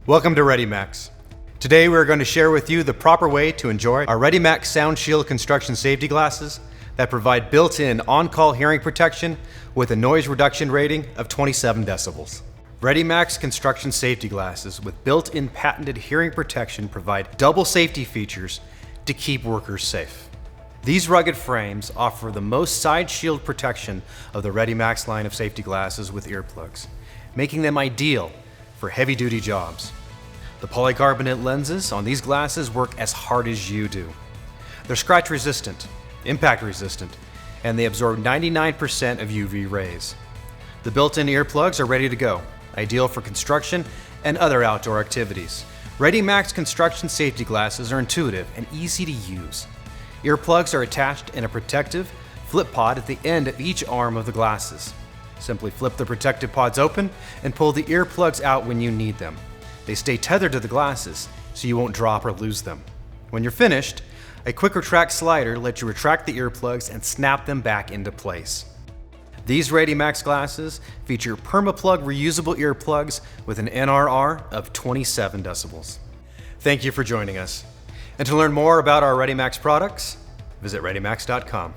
Welcome to ReadyMax. Today we're going to share with you the proper way to enjoy our ReadyMax SoundShield construction safety glasses that provide built-in on-call hearing protection with a noise reduction rating of 27 decibels. ReadyMax construction safety glasses with built-in patented hearing protection provide double safety features to keep workers safe. These rugged frames offer the most side shield protection of the ReadyMax line of safety glasses with earplugs, making them ideal for heavy-duty jobs. The polycarbonate lenses on these glasses work as hard as you do. They're scratch-resistant, impact-resistant, and they absorb 99% of UV rays. The built-in earplugs are ready to go, ideal for construction and other outdoor activities. ReadyMax construction safety glasses are intuitive and easy to use. Earplugs are attached in a protective flip pod at the end of each arm of the glasses. Simply flip the protective pods open and pull the earplugs out when you need them. They stay tethered to the glasses, so you won't drop or lose them. When you're finished, a quick retract slider lets you retract the earplugs and snap them back into place. These ReadyMax glasses feature PermaPlug reusable earplugs with an NRR of 27 decibels. Thank you for joining us. And to learn more about our ReadyMax products, visit ReadyMax.com.